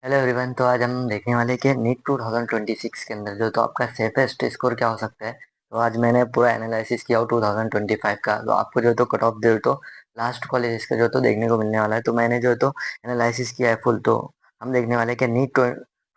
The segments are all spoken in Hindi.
Hello everyone. तो आज हम देखने वाले कि नीट 2026 के अंदर जो तो आपका सेफेस्ट स्कोर क्या हो सकता है। तो आज मैंने पूरा एनालिसिस किया 2025 का। तो आपको जो तो कट ऑफ दे तो लास्ट कॉलेज का जो तो देखने को मिलने वाला है। तो मैंने जो तो एनालिसिस किया है फुल। तो हम देखने वाले कि नीट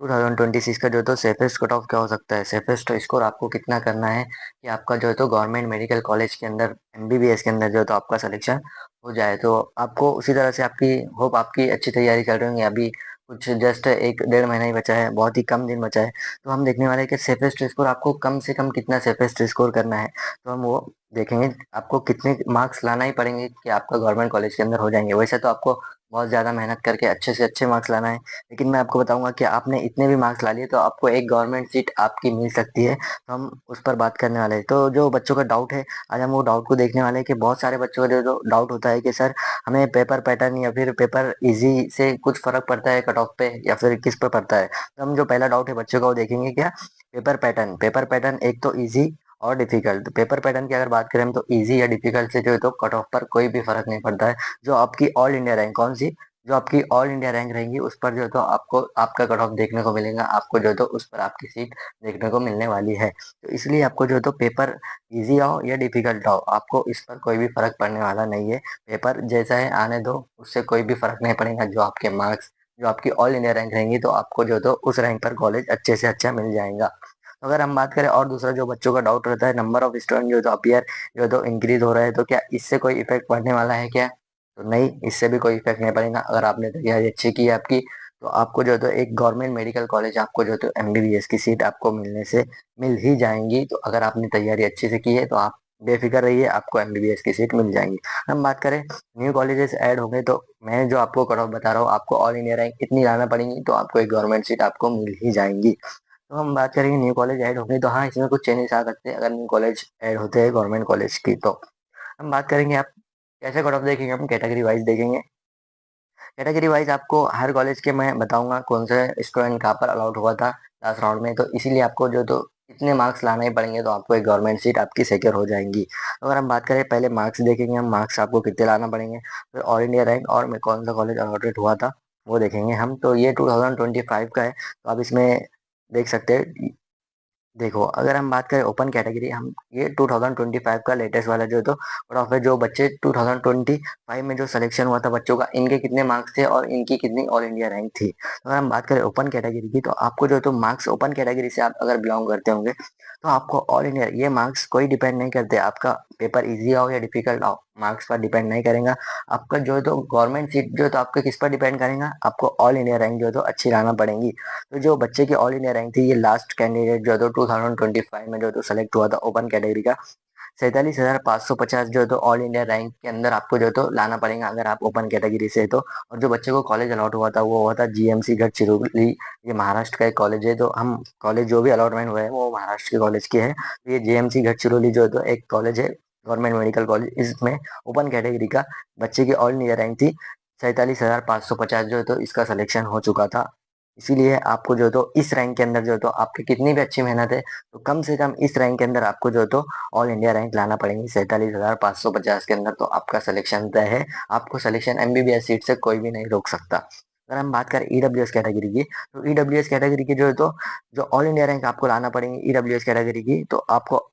2026 का जो तो सेफेस्ट कट ऑफ क्या हो सकता है, सेफेस्ट स्कोर आपको कितना करना है कि आपका जो है तो गवर्नमेंट मेडिकल कॉलेज के अंदर एमबीबीएस के अंदर जो है तो आपका सिलेक्शन हो जाए। तो आपको उसी तरह से आपकी होप आपकी अच्छी तैयारी कर रहे होंगे। अभी कुछ जस्ट एक डेढ़ महीना ही बचा है, बहुत ही कम दिन बचा है। तो हम देखने वाले हैं कि सेफेस्ट स्कोर आपको कम से कम कितना सेफेस्ट स्कोर करना है। तो हम वो देखेंगे आपको कितने मार्क्स लाना ही पड़ेंगे कि आपका गवर्नमेंट कॉलेज के अंदर हो जाएंगे। वैसे तो आपको बहुत ज़्यादा मेहनत करके अच्छे से अच्छे मार्क्स लाना है, लेकिन मैं आपको बताऊंगा कि आपने इतने भी मार्क्स ला लिए तो आपको एक गवर्नमेंट सीट आपकी मिल सकती है। तो हम उस पर बात करने वाले हैं। तो जो बच्चों का डाउट है, आज हम वो डाउट को देखने वाले हैं कि बहुत सारे बच्चों का जो डाउट होता है कि सर हमें पेपर पैटर्न या फिर पेपर इजी से कुछ फर्क पड़ता है कट ऑफ पे या फिर किस पर पड़ता है। तो हम जो पहला डाउट है बच्चों का वो देखेंगे क्या, पेपर पैटर्न एक तो इजी और डिफिकल्ट। पेपर पैटर्न की अगर बात करें हम तो इजी या डिफिकल्ट से जो है तो कट ऑफ पर कोई भी फर्क नहीं पड़ता है। जो आपकी ऑल इंडिया रैंक कौन सी, जो आपकी ऑल इंडिया रैंक रहेंगी उस पर जो है तो आपको आपका कट ऑफ देखने को मिलेगा, आपको जो है तो उस पर आपकी सीट देखने को मिलने वाली है। तो इसलिए आपको जो है तो पेपर इजी आओ या डिफिकल्ट आओ, आपको इस पर कोई भी फर्क पड़ने वाला नहीं है। पेपर जैसा है आने दो, उससे कोई भी फर्क नहीं पड़ेगा। जो आपके मार्क्स, जो आपकी ऑल इंडिया रैंक रहेंगी तो आपको जो तो उस रैंक पर कॉलेज अच्छे से अच्छा मिल जाएगा। तो अगर हम बात करें और दूसरा जो बच्चों का डाउट रहता है, नंबर ऑफ स्टूडेंट जो तो अपियर जो तो इंक्रीज हो रहा है, तो क्या इससे कोई इफेक्ट पड़ने वाला है क्या। तो नहीं, इससे भी कोई इफेक्ट नहीं पड़ेगा। अगर आपने तैयारी अच्छी की है आपकी, तो आपको जो तो एक गवर्नमेंट मेडिकल कॉलेज आपको जो तो एमबीबीएस की सीट आपको मिलने से मिल ही जाएंगी। तो अगर आपने तैयारी अच्छे से की है तो आप बेफिक्र रहिए, आपको एमबीबीएस की सीट मिल जाएंगी। हम बात करें न्यू कॉलेजेस ऐड होंगे, तो मैं जो आपको कट ऑफ बता रहा हूँ, आपको ऑल इंडिया रैंक इतनी लाना पड़ेगी तो आपको एक गवर्नमेंट सीट आपको मिल ही जाएंगी। तो हम बात करेंगे न्यू कॉलेज ऐड होंगे, तो हाँ इसमें कुछ चेंजेस आ सकते हैं अगर न्यू कॉलेज ऐड होते हैं गवर्नमेंट कॉलेज की। तो हम बात करेंगे आप कैसे कट ऑफ देखेंगे, हम कैटेगरी वाइज देखेंगे। कैटेगरी वाइज आपको हर कॉलेज के मैं बताऊंगा कौन सा स्टूडेंट कहाँ पर अलाउड हुआ था लास्ट राउंड में। तो इसीलिए आपको जो तो इतने मार्क्स लाना ही पड़ेंगे तो आपको एक गवर्नमेंट सीट आपकी सिक्योर हो जाएंगी। अगर हम बात करें पहले मार्क्स देखेंगे, हम मार्क्स आपको कितने लाना पड़ेंगे, फिर ऑल इंडिया रैंक और में कौन सा कॉलेज अलॉटेड हुआ था वो देखेंगे हम। तो ये 2025 का है, तो आप इसमें देख सकते हैं। देखो अगर हम बात करें ओपन कैटेगरी, हम ये 2025 का लेटेस्ट वाला जो तो कट ऑफ है, जो बच्चे 2025 में जो सिलेक्शन हुआ था बच्चों का, इनके कितने मार्क्स थे और इनकी कितनी ऑल इंडिया रैंक थी। तो अगर हम बात करें ओपन कैटेगरी की, तो आपको जो तो मार्क्स ओपन कैटेगरी से आप अगर बिलोंग करते होंगे तो आपको ऑल इंडिया ये मार्क्स कोई डिपेंड नहीं करते। आपका पेपर इजी आओ या डिफिकल्ट आओ, मार्क्स पर डिपेंड नहीं करेगा। आपका जो है तो गवर्नमेंट सीट जो है तो आपके किस पर डिपेंड करेगा, आपको ऑल इंडिया रैंक जो है तो अच्छी लाना पड़ेगी। तो जो बच्चे की ऑल इंडिया रैंक थी, ये लास्ट कैंडिडेट जो तो 2025 में जो तो सेलेक्ट हुआ था ओपन कैटेगरी का, 47,550 जो तो ऑल इंडिया रैंक के अंदर आपको जो तो लाना पड़ेगा अगर आप ओपन कैटेगरी से। तो और जो बच्चे को कॉलेज अलॉट हुआ था वो हुआ था जीएमसी गढ़चिरौली। ये महाराष्ट्र का एक कॉलेज है। तो हम कॉलेज जो भी अलॉटमेंट हुए हैं वो महाराष्ट्र के कॉलेज के हैं। तो ये जेएमसी गढ़चिरौली जो है तो एक कॉलेज है, गवर्नमेंट मेडिकल कॉलेज। इसमें ओपन कैटेगरी का बच्चे की ऑल इंडिया रैंक थी 47,550 जो है तो इसका सिलेक्शन हो चुका था। इसीलिए आपको जो तो इस रैंक के अंदर जो तो आपकी कितनी भी अच्छी मेहनत है, तो कम से कम इस रैंक के अंदर आपको जो तो ऑल इंडिया रैंक लाना पड़ेगी 47,550 के अंदर, तो आपका सिलेक्शन तय है। आपको सिलेक्शन एमबीबीएस सीट से कोई भी नहीं रोक सकता। अगर हम बात करें ईडब्ल्यूएस कैटेगरी की, तो ईडब्ल्यूएस कैटेगरी की जो है तो जो ऑल इंडिया रैंक आपको लाना पड़ेगी ईडब्ल्यूएस कैटेगरी की, तो आपको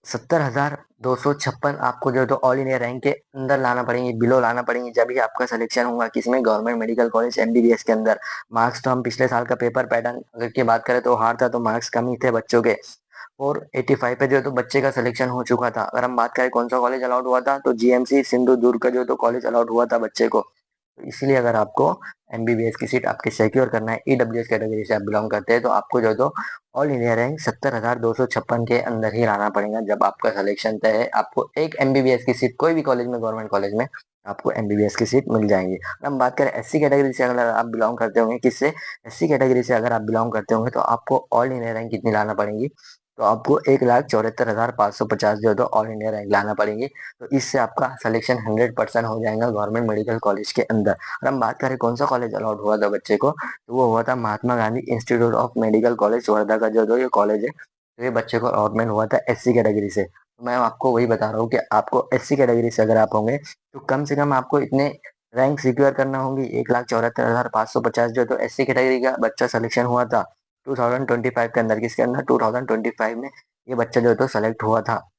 70,256 आपको जो है तो ऑल इंडिया रैंक के अंदर लाना पड़ेंगे, बिलो लाना पड़ेंगे, जब भी आपका सिलेक्शन होगा किसमें, गवर्नमेंट मेडिकल कॉलेज एमबीबीएस के अंदर। मार्क्स तो हम पिछले साल का पेपर पैटर्न अगर की बात करें तो हार्ड था, तो मार्क्स कम ही थे बच्चों के। 485 पे जो है तो बच्चे का सिलेक्शन हो चुका था। अगर हम बात करें कौन सा कॉलेज अलाउड हुआ था, तो जीएमसी सिंधु दुर्ग का जो है तो कॉलेज अलाउड हुआ था बच्चे को। तो इसलिए अगर आपको एमबीबीएस की सीट आपकी सिक्योर करना है, ईडब्ल्यूएस कैटेगरी से आप बिलोंग करते हैं, तो आपको जो है तो ऑल इंडिया रैंक 70,256 के अंदर ही लाना पड़ेगा। जब आपका सिलेक्शन तय है, आपको एक एमबीबीएस की सीट कोई भी कॉलेज में, गवर्नमेंट कॉलेज में आपको एमबीबीएस की सीट मिल जाएंगी। अगर हम बात करें एससी कैटेगरी से अगर आप बिलोंग करते होंगे, किससे, एससी कैटेगरी से अगर आप बिलोंग करते होंगे, तो आपको ऑल इंडिया रैंक कितनी लाना पड़ेगी, तो आपको 1,74,550 जो है तो ऑल इंडिया रैंक लाना पड़ेगी। तो इससे आपका सिलेक्शन 100% हो जाएगा गवर्नमेंट मेडिकल कॉलेज के अंदर। और हम बात करें कौन सा कॉलेज अलाउड हुआ था बच्चे को, तो वो हुआ था Mahatma Gandhi institute of medical college Wardha का जो ये कॉलेज है। तो ये बच्चे को अलॉटमेंट हुआ था एससी कैटेगरी से। तो मैं आपको वही बता रहा हूँ कि आपको एससी कैटेगरी से अगर आप होंगे तो कम से कम आपको इतने रैंक सिक्योर करना होगी 1,74,550 जो तो SC कैटेगरी का बच्चा सिलेक्शन हुआ था 2025 के अंदर। किसके अंदर? 2025 में ये बच्चा जो है तो सेलेक्ट हुआ था।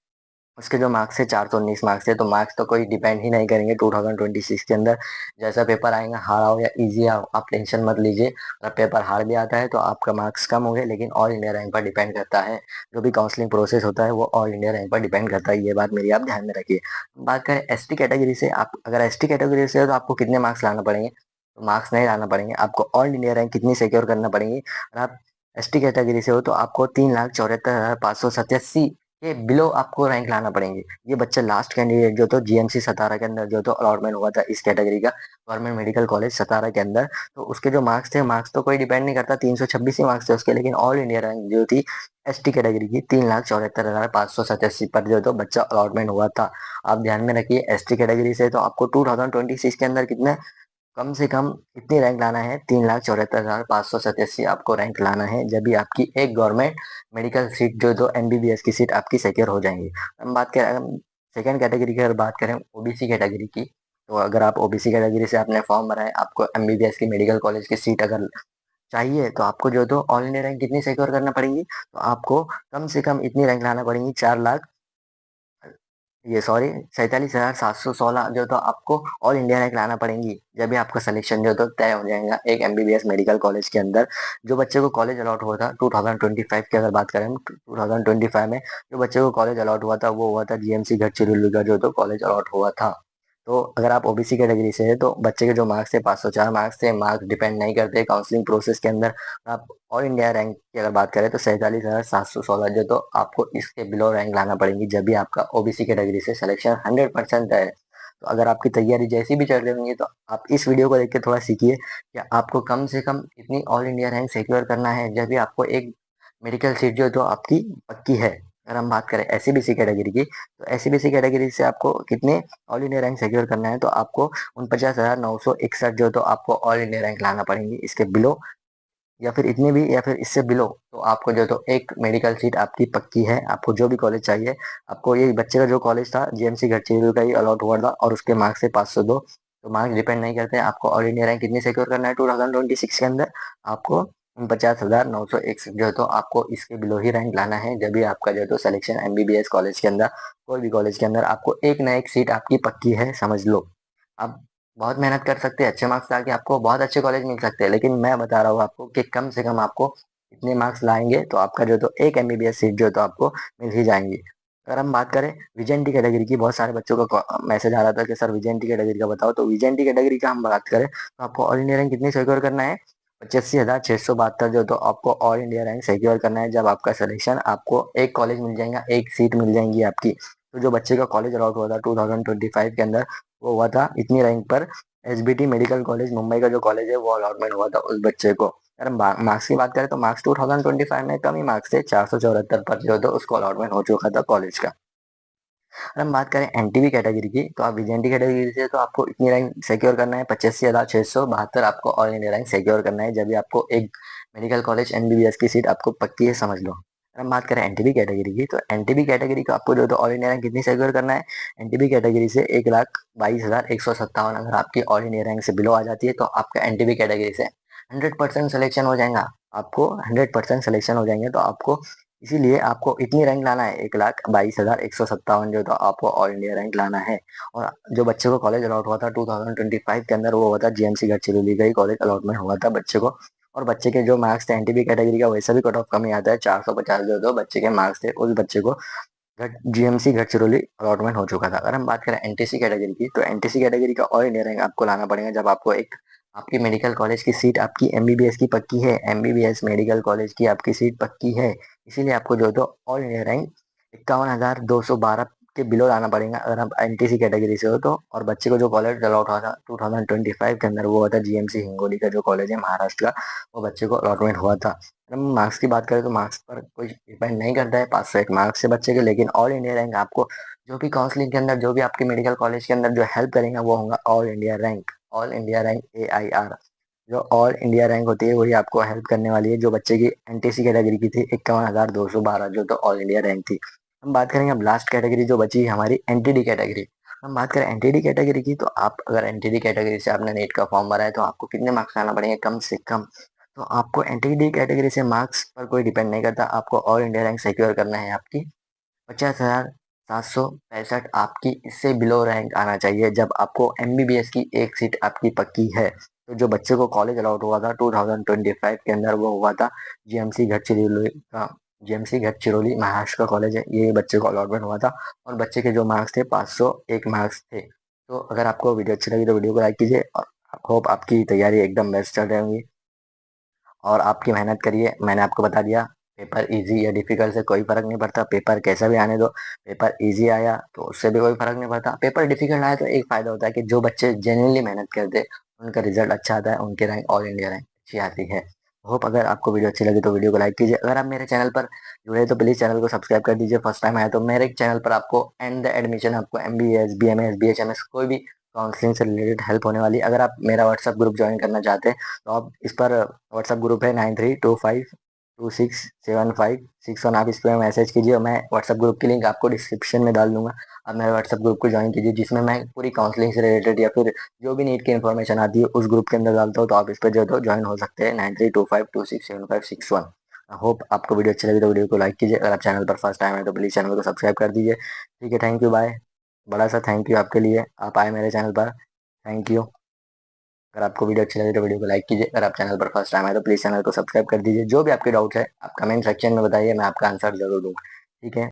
उसके जो मार्क्स है 419 मार्क्स है, तो मार्क्स तो कोई डिपेंड ही नहीं करेंगे 2026 के अंदर। जैसा पेपर आएगा, हार्ड आओ या इजी आओ, आप टेंशन मत लीजिए। अगर पेपर हार्ड भी आता है तो आपका मार्क्स कम होंगे, लेकिन ऑल इंडिया रैंक पर डिपेंड करता है। जो भी काउंसलिंग प्रोसेस होता है वो ऑल इंडिया रैंक पर डिपेंड करता है, ये बात मेरी आप ध्यान में रखिए। बात करें ST कैटेगरी से, आप अगर ST कैटेगरी से हो तो आपको कितने मार्क्स लाना पड़ेंगे? तो मार्क्स नहीं लाना पड़ेंगे, आपको ऑल इंडिया रैंक कितनी सिक्योर करना पड़ेगी? अगर आप ST कैटेगरी से हो तो आपको 3,74,587 के बिलो आपको रैंक लाना पड़ेंगे। ये बच्चा लास्ट कैंडिडेट जो तो GMC सतारा के अंदर जो तो अलॉटमेंट हुआ था इस कैटेगरी का, गवर्नमेंट मेडिकल कॉलेज सतारा के अंदर। तो उसके जो मार्क्स थे, मार्क्स तो कोई डिपेंड नहीं करता, 326 ही मार्क्स थे उसके, लेकिन ऑल इंडिया रैंक जो थी ST कैटेगरी की 3,74,587 पर जो तो बच्चा अलॉटमेंट हुआ था। आप ध्यान में रखिए, ST कैटेगरी से तो आपको 2026 के अंदर कितने कम से कम इतनी रैंक लाना है, 3,74,587 आपको रैंक लाना है, जब भी आपकी एक गवर्नमेंट मेडिकल सीट जो तो MBBS की सीट आपकी सिक्योर हो जाएंगी। हम बात करें सेकेंड कैटेगरी की, अगर बात करें OBC कैटेगरी की, तो अगर आप OBC कैटेगरी से आपने फॉर्म भरा है, आपको MBBS की मेडिकल कॉलेज की सीट अगर चाहिए, तो आपको जो तो ऑल इंडिया रैंक कितनी सिक्योर करना पड़ेगी? तो आपको कम से कम इतनी रैंक लाना पड़ेगी, 4 लाख, ये सॉरी 47,716 जो तो आपको ऑल इंडिया रैंक लाना पड़ेंगी, जब भी आपका सिलेक्शन जो तो तय हो जाएगा एक MBBS मेडिकल कॉलेज के अंदर। जो बच्चे को कॉलेज अलॉट हुआ था 2025 की अगर बात करें, 2025 में जो बच्चे को कॉलेज अलॉट हुआ था वो हुआ था GMC गढ़चिरौली का जो तो कॉलेज अलॉट हुआ था। तो अगर आप OBC कैटेगरी से है तो बच्चे के जो मार्क्स थे 504 मार्क्स थे, मार्क्स डिपेंड नहीं करते काउंसलिंग प्रोसेस के अंदर। आप ऑल इंडिया रैंक की अगर बात करें तो 47,716 जो तो आपको इसके बिलो रैंक लाना पड़ेगी, जब भी आपका OBC कैटेगरी से सिलेक्शन 100% है। तो अगर आपकी तैयारी जैसी भी चल रही होंगी तो आप इस वीडियो को देख के थोड़ा सीखिए कि आपको कम से कम इतनी ऑल इंडिया रैंक सिक्योर करना है, जब भी आपको एक मेडिकल सीट जो तो आपकी पक्की है। अगर हम बात करें SCBC कैटेगरी की, तो SCBC कैटेगरी से आपको कितने ऑल इंडिया रैंक सिक्योर करना है? तो आपको 49,961 जो तो आपको ऑल इंडिया रैंक लाना पड़ेंगी इसके बिलो, या फिर इतने भी या फिर इससे बिलो, तो आपको जो तो एक मेडिकल सीट आपकी पक्की है। आपको जो भी कॉलेज चाहिए, आपको ये बच्चे का जो कॉलेज था GMC गढ़चिरौली का ही अलॉट हुआ था और उसके मार्क्स से 502, तो मार्क्स डिपेंड नहीं करते हैं। आपको ऑल इंडिया रैंक कितनी सिक्योर करना है 2026 के अंदर? आपको 49,961 जो है तो आपको इसके बिलो ही रैंक लाना है, जब भी आपका जो है तो सिलेक्शन MBBS कॉलेज के अंदर, कोई भी कॉलेज के अंदर आपको एक ना एक सीट आपकी पक्की है, समझ लो। आप बहुत मेहनत कर सकते हैं, अच्छे मार्क्स लाके आपको बहुत अच्छे कॉलेज मिल सकते हैं, लेकिन मैं बता रहा हूँ आपको कि कम से कम आपको इतने मार्क्स लाएंगे तो आपका जो तो एक MBBS सीट जो तो आपको मिल ही जाएंगी। अगर हम बात करें VJNT कैटेगरी की, बहुत सारे बच्चों का मैसेज आ रहा था कि सर VJNT कैटेगरी का बताओ, तो VJNT कैटेगरी का हम बात करें तो आपको ऑल इंडिया रैंक कितनी सिक्योर करना है? 85,672 जो तो आपको ऑल इंडिया रैंक सिक्योर करना है, जब आपका सिलेक्शन आपको एक कॉलेज मिल जाएगा, एक सीट मिल जाएंगी आपकी। तो जो बच्चे का कॉलेज अलॉट हुआ था 2025 के अंदर वो हुआ था इतनी रैंक पर, SBT मेडिकल कॉलेज मुंबई का जो कॉलेज है वो अलॉटमेंट हुआ था उस बच्चे को। अगर मार्क्स की बात करें तो मार्क्स 2025 में कम ही मार्क्स थे, 474 पर जो तो उसको अलॉटमेंट हो चुका था कॉलेज का। अगर हम बात करें NTB कैटेगरी की, तो आप VJNT कैटेगरी से तो आपको इतनी रैंक सिक्योर करना है, 85,672 आपको ऑल इंडिया रैंक सिक्योर करना है, जब भी आपको एक मेडिकल कॉलेज MBBS की सीट आपको पक्की है, समझ लो। अगर हम बात करें NTB कैटेगरी की, तो NTB कैटेगरी को आपको जो तो ऑल इंडिया रैंक कितनी सिक्योर करना है? NTB कैटेगरी से 1,22,157 अगर आपकी ऑल इंडिया रैंक से बिलो आ जाती है तो आपका NTB कैटेगरी से 100% सिलेक्शन हो जाएगा। आपको 100% सिलेक्शन हो जाएंगे, तो आपको इसीलिए आपको इतनी रैंक लाना है, 1,22,157 जो तो आपको ऑल इंडिया रैंक लाना है। और जो बच्चे को कॉलेज अलॉट हुआ था 2025 के अंदर वो हुआ था GMC गढ़चिरौली का ही कॉलेज अलॉटमेंट हुआ था बच्चे को। और बच्चे के जो मार्क्स थे NTB कैटेगरी का वैसे भी कट ऑफ कम ही आता है, 450 जो तो बच्चे के मार्क्स थे, उस बच्चे को GMC गढ़चिरौली अलॉटमेंट हो चुका था। अगर हम बात करें NTC कैटेगरी की, तो NTC कैटेगरी का ऑल इंडिया रैंक आपको लाना पड़ेगा, जब आपको एक आपकी मेडिकल कॉलेज की सीट आपकी MBBS की पक्की है, MBBS मेडिकल कॉलेज की आपकी सीट पक्की है, इसीलिए आपको जो तो ऑल इंडिया रैंक 51,212 के बिलो लाना पड़ेगा अगर आप NTC कैटेगरी से हो तो। और बच्चे को जो कॉलेज अलॉट हुआ था 2025 के अंदर वो हुआ था GMC हिंगोली का जो कॉलेज है महाराष्ट्र का, वो बच्चे को अलॉटमेंट हुआ था। अगर हम मार्क्स की बात करें तो मार्क्स पर कोई डिपेंड नहीं करता है 501 मार्क्स से बच्चे के, लेकिन ऑल इंडिया रैंक आपको जो भी काउंसलिंग के अंदर, जो भी आपके मेडिकल कॉलेज के अंदर जो हेल्प करेंगे वो होगा all India rank. All India rank AIR, जो ऑल इंडिया रैंक होती है वही आपको हेल्प करने वाली है। जो बच्चे की NTC कैटेगरी की थी 51,212 जो तो ऑल इंडिया रैंक थी। हम बात करेंगे अब लास्ट कैटेगरी जो बची हमारी NTD कैटेगरी। हम बात करें एनटीडी कैटेगरी की, तो आप अगर एनटीडी कैटेगरी से आपने नीट का फॉर्म भरा है तो आपको कितने मार्क्स लाना पड़ेंगे कम से कम। तो आपको एनटीडी कैटेगरी से मार्क्स पर कोई डिपेंड नहीं करता, आपको ऑल इंडिया रैंक सिक्योर करना है आपकी 50,765 आपकी इससे बिलो रैंक आना चाहिए जब आपको एमबीबीएस की एक सीट आपकी पक्की है। तो जो बच्चे को कॉलेज अलॉट हुआ था 2025 के अंदर वो हुआ था जीएमसी गढ़चिरौली का। जीएमसी गढ़चिरौली महाराष्ट्र का कॉलेज है, ये बच्चे को अलॉटमेंट हुआ था और बच्चे के जो मार्क्स थे 501 मार्क्स थे। तो अगर आपको वीडियो अच्छी लगी तो वीडियो को लाइक कीजिए और होप आपकी तैयारी एकदम बेस्ट चल रही होंगी और आपकी मेहनत करिए। मैंने आपको बता दिया, पेपर इजी या डिफिकल्ट से कोई फर्क नहीं पड़ता, पेपर कैसा भी आने दो। पेपर इजी आया तो उससे भी कोई फर्क नहीं पड़ता, पेपर डिफिकल्ट आया तो एक फायदा होता है कि जो बच्चे जेन्युइनली मेहनत करते हैं उनका रिजल्ट अच्छा आता है, उनके रैंक ऑल इंडिया रैंक अच्छी आती है। होप अगर आपको वीडियो अच्छी लगी तो वीडियो को लाइक कीजिए। अगर आप मेरे चैनल पर जुड़े तो प्लीज़ चैनल को सब्सक्राइब कर दीजिए। फर्स्ट टाइम आया तो मेरे चैनल पर आपको एंड द एडमिशन, आपको एमबीएस, बीएमएस, बीएचएमएस कोई भी काउंसलिंग से रिलेटेड हेल्प होने वाली है। अगर आप मेरा व्हाट्सएप ग्रुप ज्वाइन करना चाहते हैं तो आप इस पर, व्हाट्सएप ग्रुप है 9325267561। आप इस पर मैसेज कीजिए, मैं व्हाट्सएप ग्रुप की लिंक आपको डिस्क्रिप्शन में डाल दूंगा। आप मेरे व्हाट्सएप ग्रुप को ज्वाइन कीजिए जिसमें मैं पूरी काउंसलिंग से रिलेटेड या फिर जो भी नीट की इन्फॉर्मेशन आती है उस ग्रुप के अंदर डालता हूँ। तो आप इस पर जो है तो ज्वाइन हो सकते हैं 9325267561। होप आपको वीडियो अच्छी लगी तो वीडियो को लाइक कीजिए। अगर आप चैनल पर फर्स्ट टाइम है तो प्लीज़ चैनल को सब्सक्राइब कर दीजिए। ठीक है, थैंक यू, बाय। बड़ा सा थैंक यू आपके लिए, आप आए मेरे चैनल पर, थैंक यू। अगर आपको वीडियो अच्छी लगी तो वीडियो को लाइक कीजिए। अगर आप चैनल पर फर्स्ट टाइम आए तो प्लीज़ चैनल को सब्सक्राइब कर दीजिए। जो भी आपके डाउट्स है आप कमेंट सेक्शन में बताइए, मैं आपका आंसर जरूर दूंगा। ठीक है।